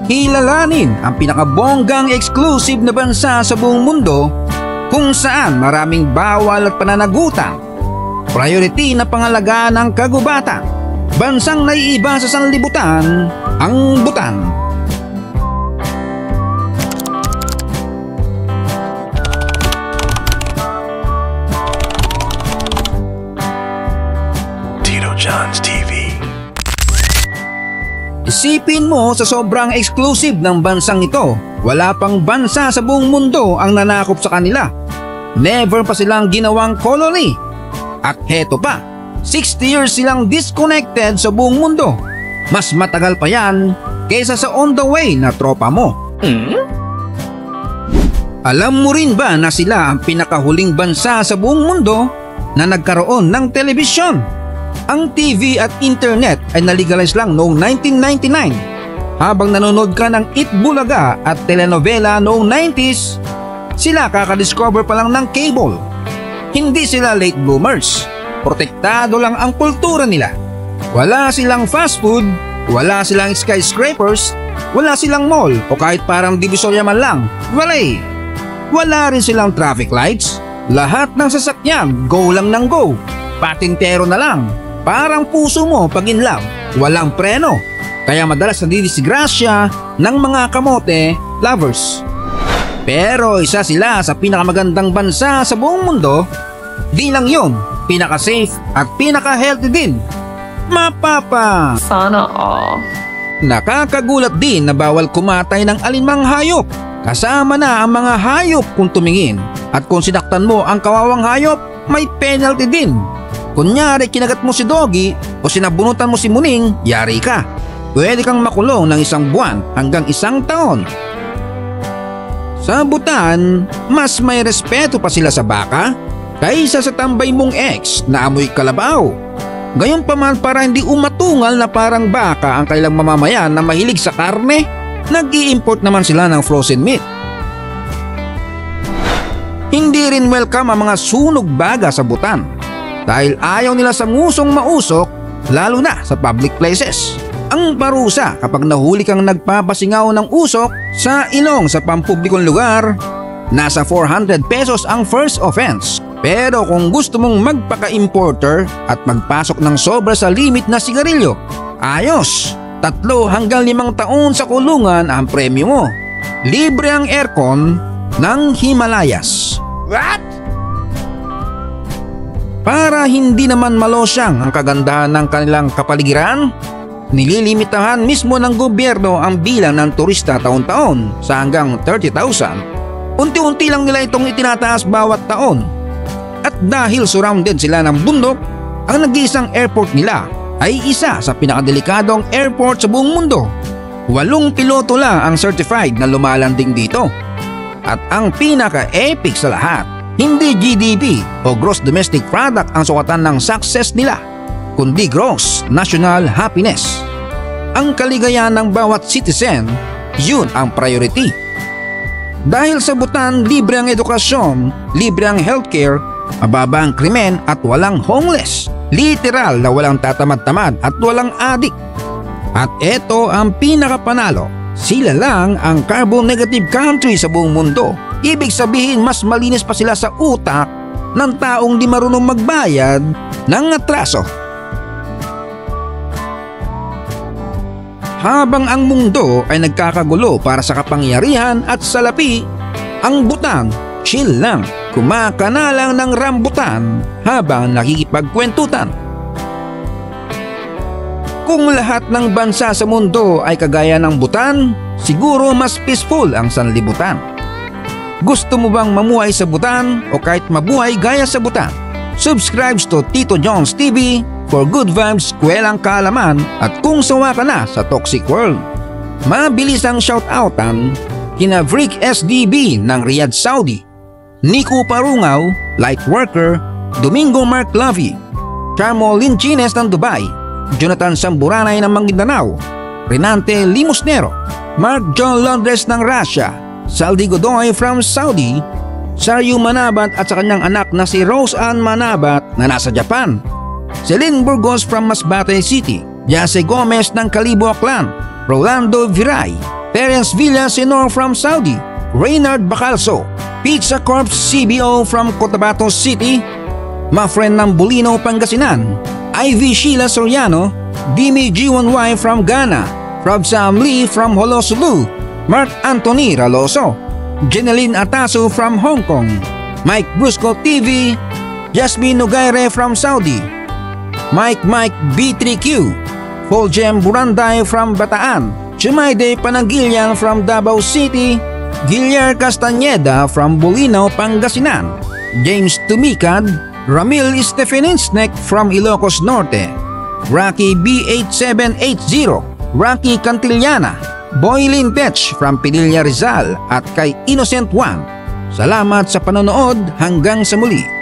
Kilalanin ang pinakabonggang exclusive na bansa sa buong mundo kung saan maraming bawal at pananagutan. Priority na pangalagaan ng kagubatan. Bansang naiiba sa sanlibutan, ang Bhutan. Tito John's TV. Isipin mo sa sobrang exclusive ng bansang ito, wala pang bansa sa buong mundo ang nanakop sa kanila. Never pa silang ginawang colony. At heto pa, 60 years silang disconnected sa buong mundo. Mas matagal pa yan kaysa sa on the way na tropa mo. Alam mo rin ba na sila ang pinakahuling bansa sa buong mundo na nagkaroon ng telebisyon? Ang TV at internet ay nalegalize lang noong 1999. Habang nanonood ka ng Itbulaga at telenovela noong 90s, sila kakadiscover pa lang ng cable. Hindi sila late bloomers. Protektado lang ang kultura nila. Wala silang fast food, wala silang skyscrapers, wala silang mall o kahit parang divisorya man lang. Wala rin silang traffic lights. Lahat ng sasakyan, go lang ng go. Patintero na lang. Parang puso mo pag in love, walang preno. Kaya madalas nadidisgrasya ng mga kamote lovers. Pero isa sila sa pinakamagandang bansa sa buong mundo. Di lang yun, pinaka-safe at pinaka-healthy din. Mapapa! Sana all. Nakakagulat din na bawal kumatay ng alinmang hayop. Kasama na ang mga hayop kung tumingin. At kung sinaktan mo ang kawawang hayop, may penalty din. Kunyari kinagat mo si Doggy o sinabunutan mo si Muning, yari ka. Pwede kang makulong ng 1 buwan hanggang 1 taon. Sa Bhutan, mas may respeto pa sila sa baka kaysa sa tambay mong ex na amoy kalabaw. Gayunpaman para hindi umatungal na parang baka ang kailang mamamayan na mahilig sa karne, nag-i-import naman sila ng frozen meat. Hindi rin welcome ang mga sunog baga sa Bhutan dahil ayaw nila sa ngusong mausok lalo na sa public places. Ang parusa kapag nahuli kang nagpapasingaw ng usok sa ilong sa pampublikong lugar, nasa 400 pesos ang first offense. Pero kung gusto mong magpaka-importer at magpasok ng sobra sa limit na sigarilyo, ayos! 3 hanggang 5 taon sa kulungan ang premyo mo. Libre ang aircon ng Himalayas. What? Para hindi naman malosyang ang kagandahan ng kanilang kapaligiran, nililimitahan mismo ng gobyerno ang bilang ng turista taon-taon sa hanggang 30,000. Unti-unti lang nila itong itinataas bawat taon. At dahil surrounded sila ng bundok, ang nag-iisang airport nila ay isa sa pinakadelikadong airport sa buong mundo. 8 piloto lang ang certified na lumalanding dito. At ang pinaka-epic sa lahat, hindi GDP o Gross Domestic Product ang sukatan ng success nila, kundi gross national happiness. Ang kaligayahan ng bawat citizen, yun ang priority. Dahil sa Bhutan, libre ang edukasyon, libre ang healthcare, mababa ang krimen at walang homeless. Literal na walang tatamad-tamad at walang adik. At eto ang pinakapanalo, sila lang ang carbon negative country sa buong mundo. Ibig sabihin mas malinis pa sila sa utak ng taong di marunong magbayad ng atraso. Habang ang mundo ay nagkakagulo para sa kapangyarihan at salapi, ang Bhutan chill lang, kumakana lang ng rambutan habang nakikipagkwentutan. Kung lahat ng bansa sa mundo ay kagaya ng Bhutan, siguro mas peaceful ang sanlibutan. Gusto mo bang mamuhay sa Bhutan o kahit mabuhay gaya sa Bhutan? Subscribe to Tito John's TV for good vibes, kwelang kaalaman at kung sawa ka na sa toxic world. Mabilis ang shoutoutan kina Vrick SDB ng Riyadh, Saudi, Nico Parungaw, Light Worker, Domingo Mark Lavi, Charmo Linchines ng Dubai, Jonathan Samburanay ng Maguindanao, Renante Limosnero, Mark John Londres ng Russia, Saldi Godoy from Saudi, Saryu Manabat at sa kanyang anak na si Rose Ann Manabat na nasa Japan, Celine Burgos from Masbate City, Jase Gomez ng Kalibo Aklan, Rolando Viray, Terence Villasenor from Saudi, Reynard Bacalso, Pizza Corp CBO from Cotabato City, Mafren ng Bulino, Pangasinan, Ivy Sheila Soriano, Dimi G1Y from Ghana, Rob Sam Lee from Holosulu, Mark Anthony Raloso, Jeneline Ataso from Hong Kong, Mike Brusco TV, Jasmine Nogaire from Saudi, Mike B3Q, Fulgem Buranday from Bataan, Chumayde Panagilian from Davao City, Guillermo Castañeda from Bulinaw, Pangasinan, James Tumikad, Ramil Stefaninsnek from Ilocos Norte, Rocky B8780, Rocky Cantillana, Boylin Petch from Pinilla Rizal at kay Innocent Juan. Salamat sa panonood, hanggang sa muli.